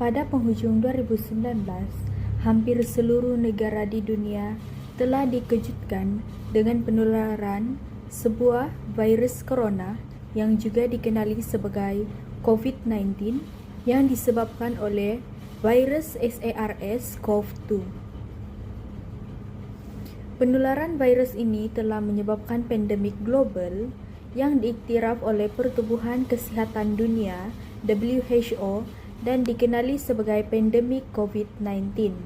Pada penghujung 2019, hampir seluruh negara di dunia telah dikejutkan dengan penularan sebuah virus corona yang juga dikenali sebagai COVID-19 yang disebabkan oleh virus SARS-CoV-2. Penularan virus ini telah menyebabkan pandemik global yang diiktiraf oleh Pertubuhan Kesihatan Dunia (WHO) dan dikenali sebagai pandemik COVID-19.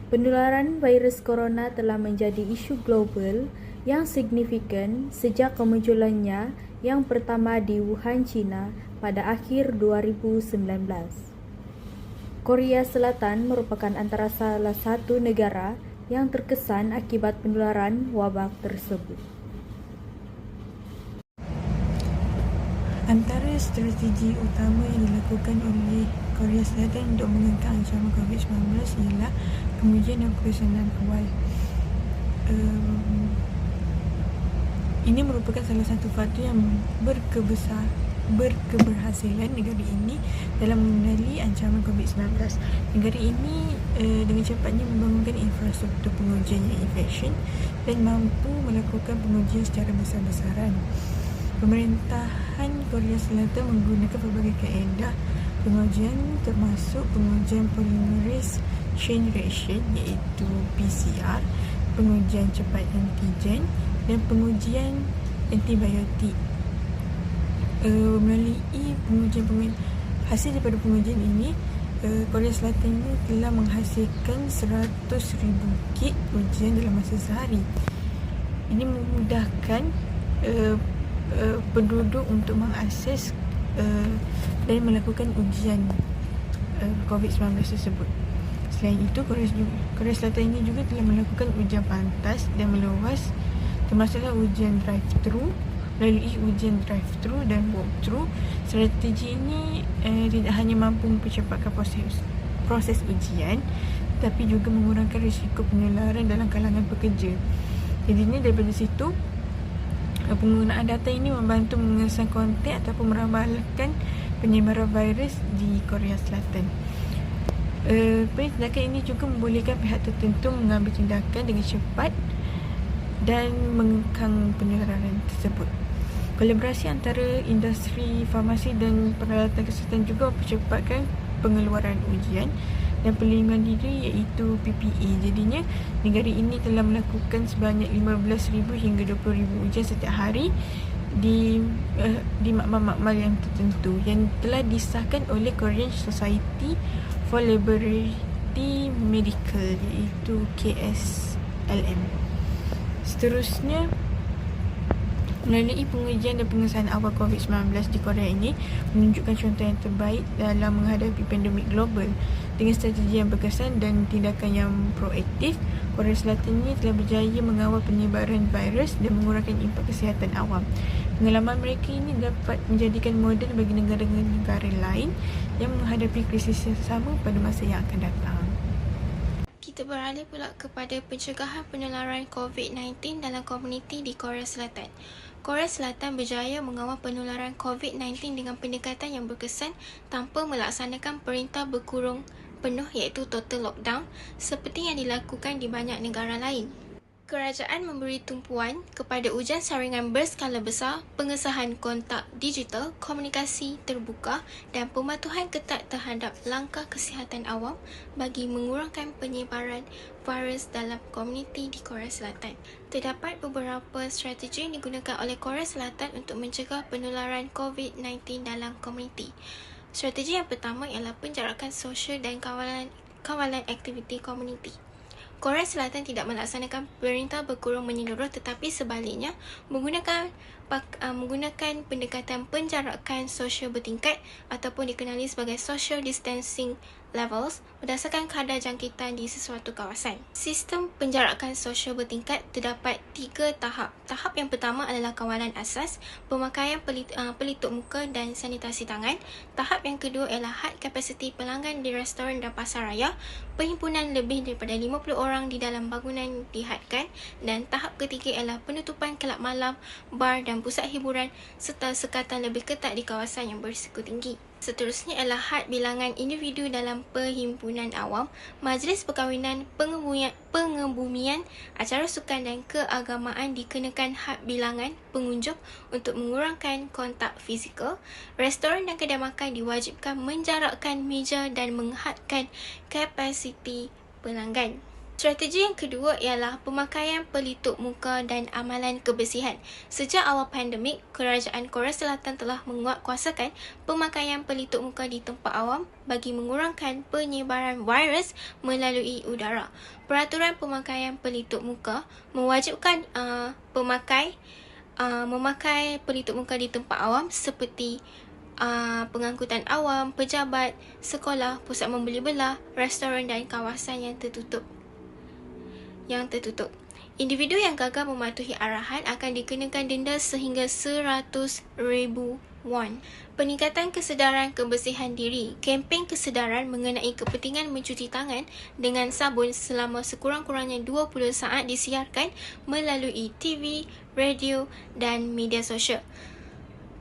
Penularan virus corona telah menjadi isu global yang signifikan sejak kemunculannya yang pertama di Wuhan, China pada akhir 2019. Korea Selatan merupakan antara salah satu negara yang terkesan akibat penularan wabak tersebut. Antara strategi utama yang dilakukan oleh Korea Selatan untuk mengangkat ancaman COVID-19 ialah pengujian dan pelaksanaan awal. Ini merupakan salah satu faktor yang berkeberhasilan negara ini dalam mengenali ancaman COVID-19. Negara ini dengan cepatnya membangunkan infrastruktur pengujian yang efisien dan mampu melakukan pengujian secara besar-besaran. Pemerintahan Korea Selatan menggunakan pelbagai kaedah pengujian termasuk pengujian polymerase chain reaction iaitu PCR, pengujian cepat antigen dan pengujian antibiotik. Melalui hasil daripada pengujian ini, Korea Selatan ini telah menghasilkan 100,000 kit ujian dalam masa sehari. Ini memudahkan penduduk untuk mengakses dan melakukan ujian COVID-19 tersebut. Selain itu, Korea Selatan ini juga telah melakukan ujian pantas dan meluas, termasuklah ujian drive-thru. Melalui ujian drive-thru dan walk-thru, strategi ini tidak hanya mampu mempercepatkan proses ujian, tapi juga mengurangkan risiko penularan dalam kalangan pekerja. Jadinya daripada situ, penggunaan data ini membantu mengesan kontak ataupun meramalkan penyebaran virus di Korea Selatan. Tindakan ini juga membolehkan pihak tertentu mengambil tindakan dengan cepat dan mengekang penularan tersebut. Kolaborasi antara industri farmasi dan peralatan kesihatan juga mempercepatkan pengeluaran ujian dan perlindungan diri iaitu PPE. Jadinya negara ini telah melakukan sebanyak 15,000 hingga 20,000 ujian setiap hari di makmal-makmal yang tertentu yang telah disahkan oleh Korean Society for Laboratory Medical iaitu KSLM. Seterusnya, melalui pengujian dan pengesahan awal COVID-19 di Korea ini menunjukkan contoh yang terbaik dalam menghadapi pandemik global. Dengan strategi yang berkesan dan tindakan yang proaktif, Korea Selatan ini telah berjaya mengawal penyebaran virus dan mengurangkan impak kesihatan awam. Pengalaman mereka ini dapat menjadikan model bagi negara-negara lain yang menghadapi krisis yang sama pada masa yang akan datang. Kita beralih pula kepada pencegahan penularan COVID-19 dalam komuniti di Korea Selatan. Korea Selatan berjaya mengawal penularan COVID-19 dengan pendekatan yang berkesan tanpa melaksanakan perintah berkurung penuh iaitu total lockdown seperti yang dilakukan di banyak negara lain. Kerajaan memberi tumpuan kepada ujian saringan berskala besar, pengesahan kontak digital, komunikasi terbuka dan pematuhan ketat terhadap langkah kesihatan awam bagi mengurangkan penyebaran virus dalam komuniti di Korea Selatan. Terdapat beberapa strategi yang digunakan oleh Korea Selatan untuk mencegah penularan COVID-19 dalam komuniti. Strategi yang pertama ialah penjarakan sosial dan kawalan aktiviti komuniti. Korea Selatan tidak melaksanakan perintah berkurung menyeluruh tetapi sebaliknya menggunakan pendekatan penjarakan sosial bertingkat ataupun dikenali sebagai social distancing levels berdasarkan kadar jangkitan di sesuatu kawasan. Sistem penjarakan sosial bertingkat terdapat 3 tahap. Tahap yang pertama adalah kawalan asas, pemakaian pelitup muka dan sanitasi tangan. Tahap yang kedua ialah had kapasiti pelanggan di restoran dan pasar raya, perhimpunan lebih daripada 50 orang di dalam bangunan dihadkan, dan tahap ketiga ialah penutupan kelab malam, bar dan pusat hiburan serta sekatan lebih ketat di kawasan yang berisiko tinggi. Seterusnya ialah had bilangan individu dalam perhimpunan awam, majlis perkahwinan, pengebumian, acara sukan dan keagamaan dikenakan had bilangan pengunjung untuk mengurangkan kontak fizikal. Restoran dan kedai makan diwajibkan menjarakkan meja dan menghadkan kapasiti pelanggan. Strategi yang kedua ialah pemakaian pelitup muka dan amalan kebersihan. Sejak awal pandemik, Kerajaan Korea Selatan telah menguatkuasakan pemakaian pelitup muka di tempat awam bagi mengurangkan penyebaran virus melalui udara. Peraturan pemakaian pelitup muka mewajibkan memakai pelitup muka di tempat awam seperti pengangkutan awam, pejabat, sekolah, pusat membeli belah, restoran dan kawasan yang tertutup. Individu yang gagal mematuhi arahan akan dikenakan denda sehingga 100,000 won. Peningkatan kesedaran kebersihan diri. Kempen kesedaran mengenai kepentingan mencuci tangan dengan sabun selama sekurang-kurangnya 20 saat disiarkan melalui TV, radio dan media sosial.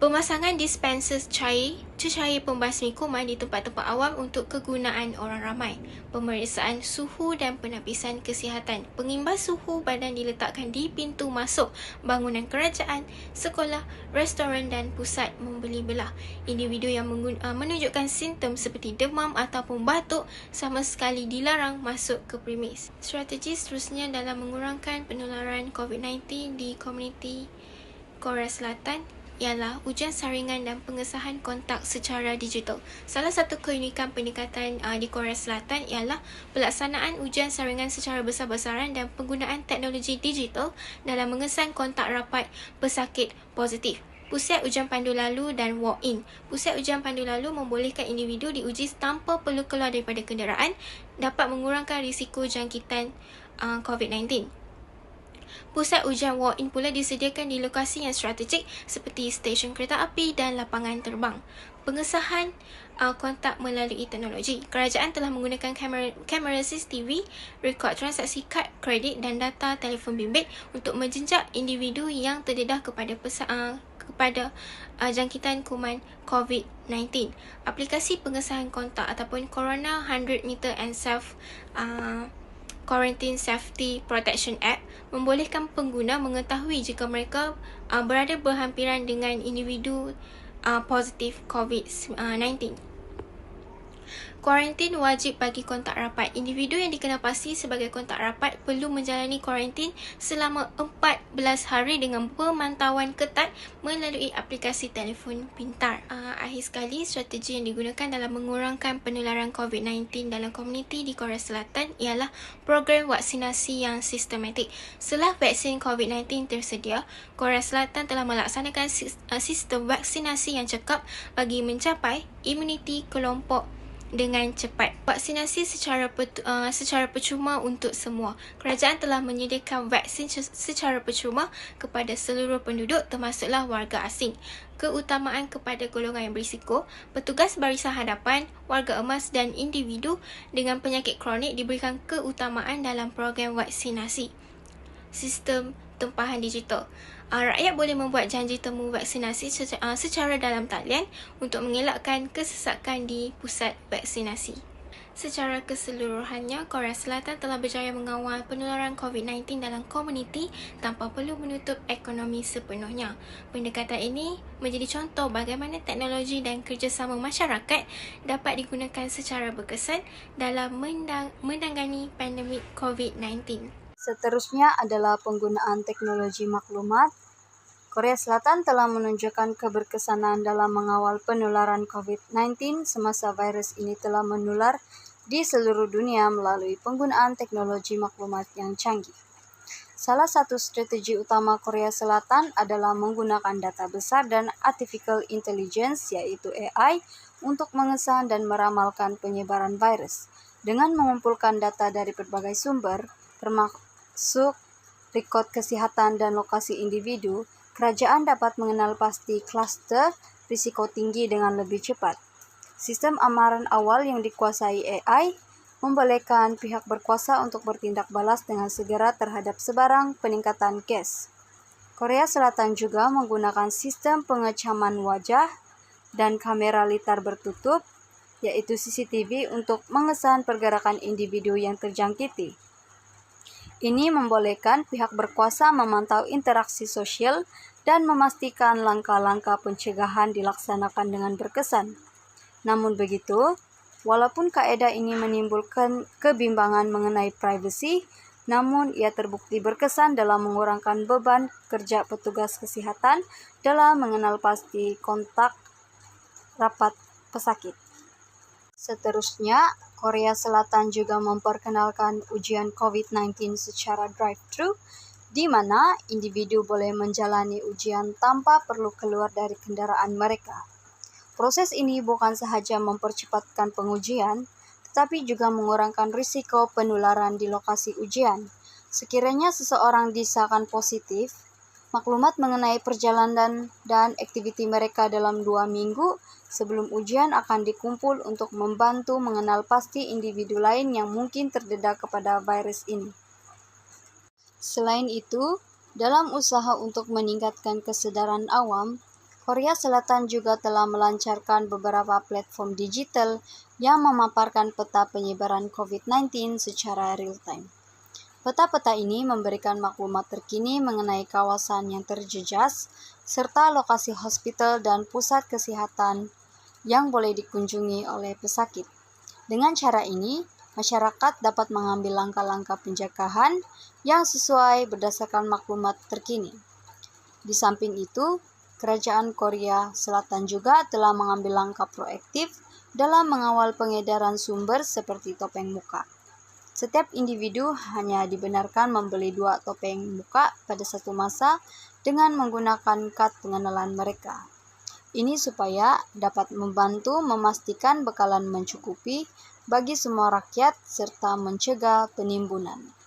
Pemasangan dispenser cecair pembasmi kuman di tempat-tempat awam untuk kegunaan orang ramai. Pemeriksaan suhu dan penapisan kesihatan. Pengimbas suhu badan diletakkan di pintu masuk bangunan kerajaan, sekolah, restoran dan pusat membeli belah. Individu yang menunjukkan simptom seperti demam ataupun batuk sama sekali dilarang masuk ke premis. Strategi seterusnya dalam mengurangkan penularan COVID-19 di komuniti Korea Selatan ialah ujian saringan dan pengesahan kontak secara digital. Salah satu keunikan pendekatan di Korea Selatan ialah pelaksanaan ujian saringan secara besar-besaran dan penggunaan teknologi digital dalam mengesan kontak rapat pesakit positif. Pusat ujian pandu lalu dan walk-in. Pusat ujian pandu lalu membolehkan individu diuji tanpa perlu keluar daripada kenderaan, dapat mengurangkan risiko jangkitan COVID-19. Pusat ujian walk-in pula disediakan di lokasi yang strategik seperti stesen kereta api dan lapangan terbang. Pengesahan kontak melalui teknologi. Kerajaan telah menggunakan kamera CCTV, rekod transaksi kad kredit dan data telefon bimbit untuk menjejak individu yang terdedah kepada jangkitan kuman COVID-19. Aplikasi pengesahan kontak ataupun Corona 100 Meter and Self Quarantine Safety Protection App membolehkan pengguna mengetahui jika mereka berada berhampiran dengan individu positif COVID-19. Kuarantin wajib bagi kontak rapat. Individu yang dikenal sebagai kontak rapat perlu menjalani kuarantin selama 14 hari dengan pemantauan ketat melalui aplikasi telefon pintar. Akhir sekali, strategi yang digunakan dalam mengurangkan penularan COVID-19 dalam komuniti di Korea Selatan ialah program vaksinasi yang sistematik. Setelah vaksin COVID-19 tersedia, Korea Selatan telah melaksanakan sistem vaksinasi yang cekap bagi mencapai imuniti kelompok dengan cepat. Vaksinasi secara percuma untuk semua. Kerajaan telah menyediakan vaksin secara percuma kepada seluruh penduduk termasuklah warga asing. Keutamaan kepada golongan yang berisiko, petugas barisan hadapan, warga emas dan individu dengan penyakit kronik diberikan keutamaan dalam program vaksinasi. Sistem tempahan digital. Rakyat boleh membuat janji temu vaksinasi secara dalam talian untuk mengelakkan kesesakan di pusat vaksinasi. Secara keseluruhannya, Korea Selatan telah berjaya mengawal penularan COVID-19 dalam komuniti tanpa perlu menutup ekonomi sepenuhnya. Pendekatan ini menjadi contoh bagaimana teknologi dan kerjasama masyarakat dapat digunakan secara berkesan dalam menangani pandemik COVID-19. Seterusnya adalah penggunaan teknologi maklumat. Korea Selatan telah menunjukkan keberkesanan dalam mengawal penularan COVID-19 semasa virus ini telah menular di seluruh dunia melalui penggunaan teknologi maklumat yang canggih. Salah satu strategi utama Korea Selatan adalah menggunakan data besar dan artificial intelligence yaitu AI untuk mengesan dan meramalkan penyebaran virus. Dengan mengumpulkan data dari berbagai sumber, termasuk rekod kesehatan dan lokasi individu, kerajaan dapat mengenal pasti klaster risiko tinggi dengan lebih cepat. Sistem amaran awal yang dikuasai AI membolehkan pihak berkuasa untuk bertindak balas dengan segera terhadap sebarang peningkatan kes. Korea Selatan juga menggunakan sistem pengecaman wajah dan kamera litar bertutup, yaitu CCTV, untuk mengesan pergerakan individu yang terjangkiti. Ini membolehkan pihak berkuasa memantau interaksi sosial dan memastikan langkah-langkah pencegahan dilaksanakan dengan berkesan. Namun begitu, walaupun kaedah ini menimbulkan kebimbangan mengenai privasi, namun ia terbukti berkesan dalam mengurangkan beban kerja petugas kesehatan dalam mengenal pasti kontak rapat pesakit. Seterusnya, Korea Selatan juga memperkenalkan ujian COVID-19 secara drive-thru, di mana individu boleh menjalani ujian tanpa perlu keluar dari kendaraan mereka. Proses ini bukan sahaja mempercepatkan pengujian, tetapi juga mengurangkan risiko penularan di lokasi ujian. Sekiranya seseorang disahkan positif, maklumat mengenai perjalanan dan aktiviti mereka dalam 2 minggu sebelum ujian akan dikumpul untuk membantu mengenal pasti individu lain yang mungkin terdedah kepada virus ini. Selain itu, dalam usaha untuk meningkatkan kesadaran awam, Korea Selatan juga telah melancarkan beberapa platform digital yang memaparkan peta penyebaran COVID-19 secara real-time. Peta-peta ini memberikan maklumat terkini mengenai kawasan yang terjejas, serta lokasi hospital dan pusat kesehatan yang boleh dikunjungi oleh pesakit. Dengan cara ini, masyarakat dapat mengambil langkah-langkah pencegahan yang sesuai berdasarkan maklumat terkini. Di samping itu, Kerajaan Korea Selatan juga telah mengambil langkah proaktif dalam mengawal pengedaran sumber seperti topeng muka. Setiap individu hanya dibenarkan membeli 2 topeng muka pada satu masa dengan menggunakan kad pengenalan mereka. Ini supaya dapat membantu memastikan bekalan mencukupi bagi semua rakyat serta mencegah penimbunan.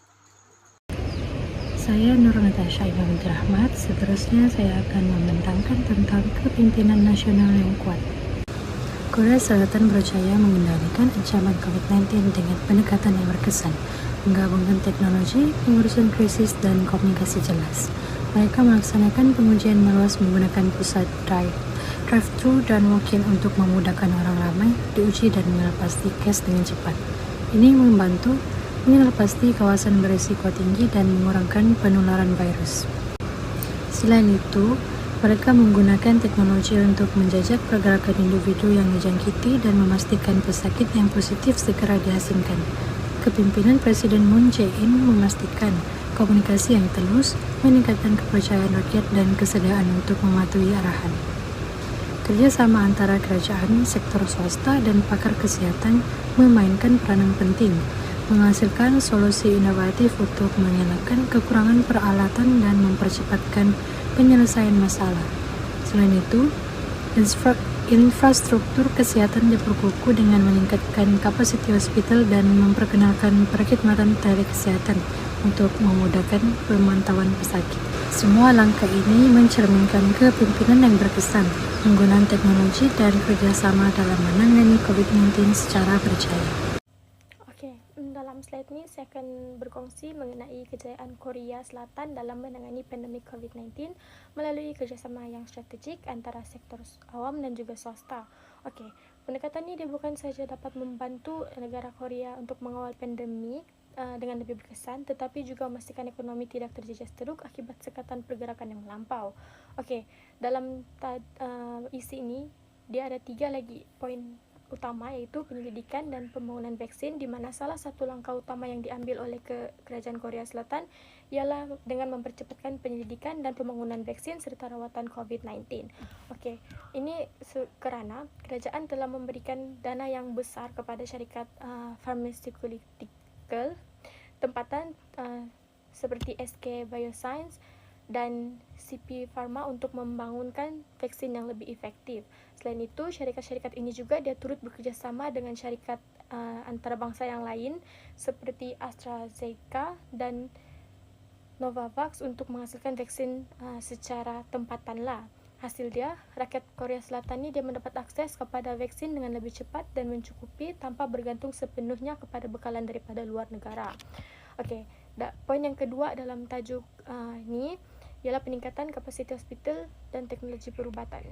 Saya Nur Natasha Imam Rahmat. Seterusnya saya akan membentangkan tentang kepemimpinan nasional yang kuat. Korea Selatan berjaya mengendalikan ancaman COVID-19 dengan pendekatan yang berkesan, menggabungkan teknologi, pengurusan krisis, dan komunikasi jelas. Mereka melaksanakan pengujian meluas menggunakan pusat drive-thru dan walk-in untuk memudahkan orang ramai diuji dan mengenal pasti case dengan cepat. Ini membantu mengenal pasti kawasan berisiko tinggi dan mengurangkan penularan virus. Selain itu, mereka menggunakan teknologi untuk menjajak pergerakan individu yang dijangkiti dan memastikan pesakit yang positif segera diasingkan. Kepemimpinan Presiden Moon Jae-in memastikan komunikasi yang telus, meningkatkan kepercayaan rakyat dan kesediaan untuk mematuhi arahan. Kerjasama antara kerajaan, sektor swasta, dan pakar kesehatan memainkan peranan penting, menghasilkan solusi inovatif untuk mengelakkan kekurangan peralatan dan mempercepatkan penyelesaian masalah. Selain itu, infrastruktur kesehatan diperkukuh dengan meningkatkan kapasiti hospital dan memperkenalkan perkhidmatan telekesehatan untuk memudahkan pemantauan pesakit. Semua langkah ini mencerminkan kepemimpinan yang berkesan, penggunaan teknologi dan kerjasama dalam menangani COVID-19 secara percaya. Dalam slide ini saya akan berkongsi mengenai kejayaan Korea Selatan dalam menangani pandemik COVID-19 melalui kerjasama yang strategik antara sektor awam dan juga swasta. Pendekatan ini dia bukan sahaja dapat membantu negara Korea untuk mengawal pandemik dengan lebih berkesan, tetapi juga memastikan ekonomi tidak terjejas teruk akibat sekatan pergerakan yang melampau. Dalam isi ini dia ada 3 lagi poin utama, yaitu penyelidikan dan pembangunan vaksin, di mana salah satu langkah utama yang diambil oleh kerajaan Korea Selatan ialah dengan mempercepatkan penyelidikan dan pembangunan vaksin serta rawatan COVID-19. Ini kerana kerajaan telah memberikan dana yang besar kepada syarikat pharmaceutical tempatan seperti SK Bioscience dan CP Pharma untuk membangunkan vaksin yang lebih efektif. Selain itu, syarikat-syarikat ini juga dia turut bekerjasama dengan syarikat antarabangsa yang lain seperti AstraZeneca dan Novavax untuk menghasilkan vaksin secara tempatan lah. Hasil dia, rakyat Korea Selatan ini dia mendapat akses kepada vaksin dengan lebih cepat dan mencukupi tanpa bergantung sepenuhnya kepada bekalan daripada luar negara. Poin yang kedua dalam tajuk ni ialah peningkatan kapasiti hospital dan teknologi perubatan.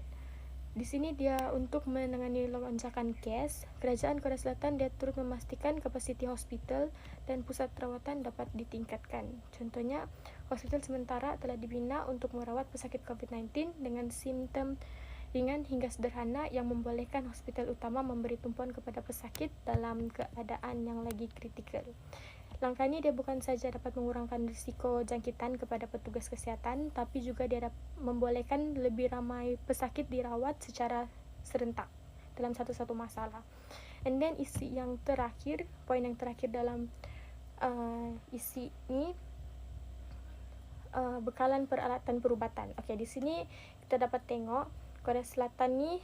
Di sini dia untuk menangani lonjakan kes, kerajaan Korea Selatan dia turut memastikan kapasiti hospital dan pusat perawatan dapat ditingkatkan. Contohnya, hospital sementara telah dibina untuk merawat pesakit COVID-19 dengan simptom ringan hingga sederhana yang membolehkan hospital utama memberi tumpuan kepada pesakit dalam keadaan yang lagi kritikal. Langkah ini dia bukan saja dapat mengurangkan risiko jangkitan kepada petugas kesihatan, tapi juga dia membolehkan lebih ramai pesakit dirawat secara serentak dalam satu-satu masalah. And then poin yang terakhir dalam isi ini, bekalan peralatan perubatan. Okey, di sini kita dapat tengok Korea Selatan ni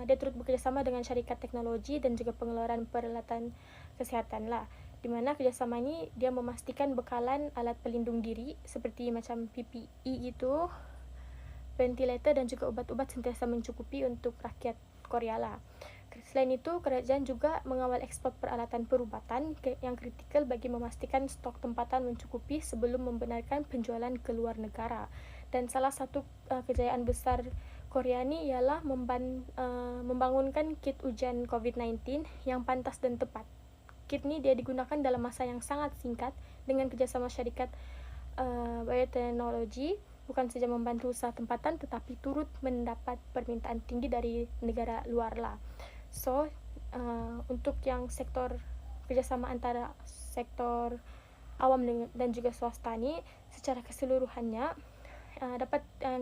dia turut bekerjasama dengan syarikat teknologi dan juga pengeluaran peralatan kesihatan lah. Di mana kerjasama ni dia memastikan bekalan alat pelindung diri seperti macam PPE itu, ventilator dan juga ubat-ubat sentiasa mencukupi untuk rakyat Korea lah. Selain itu, kerajaan juga mengawal ekspor peralatan perubatan yang kritikal bagi memastikan stok tempatan mencukupi sebelum membenarkan penjualan ke luar negara. Dan salah satu kejayaan besar Korea ni ialah membangunkan kit ujian COVID-19 yang pantas dan tepat. Kit ni dia digunakan dalam masa yang sangat singkat dengan kerjasama syarikat bioteknologi, bukan saja membantu usaha tempatan tetapi turut mendapat permintaan tinggi dari negara luar lah. So, untuk yang sektor kerjasama antara sektor awam dan juga swasta ni secara keseluruhannya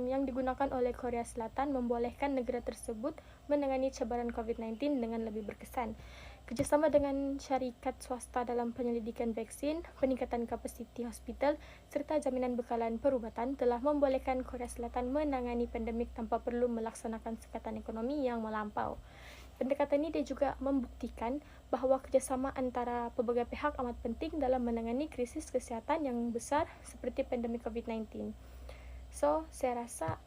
yang digunakan oleh Korea Selatan membolehkan negara tersebut menangani cabaran COVID-19 dengan lebih berkesan. Kerjasama dengan syarikat swasta dalam penyelidikan vaksin, peningkatan kapasiti hospital serta jaminan bekalan perubatan telah membolehkan Korea Selatan menangani pandemik tanpa perlu melaksanakan sekatan ekonomi yang melampau. Pendekatan ini dia juga membuktikan bahawa kerjasama antara pelbagai pihak amat penting dalam menangani krisis kesihatan yang besar seperti pandemik COVID-19. So, saya rasa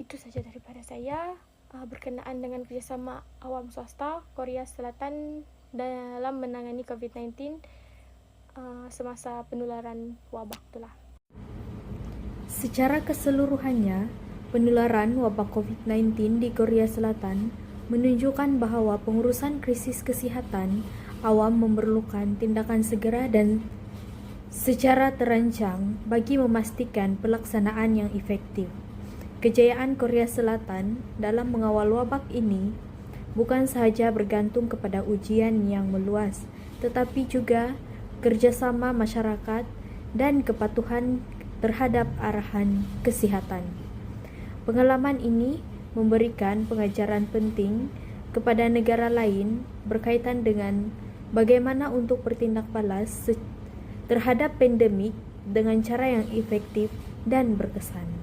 itu saja daripada saya berkenaan dengan kerjasama awam swasta Korea Selatan dalam menangani COVID-19 semasa penularan wabak itulah. Secara keseluruhannya, penularan wabak COVID-19 di Korea Selatan menunjukkan bahawa pengurusan krisis kesihatan awam memerlukan tindakan segera dan secara terancang bagi memastikan pelaksanaan yang efektif. Kejayaan Korea Selatan dalam mengawal wabak ini bukan sahaja bergantung kepada ujian yang meluas, tetapi juga kerjasama masyarakat dan kepatuhan terhadap arahan kesihatan. Pengalaman ini memberikan pengajaran penting kepada negara lain berkaitan dengan bagaimana untuk bertindak balas terhadap pandemik dengan cara yang efektif dan berkesan.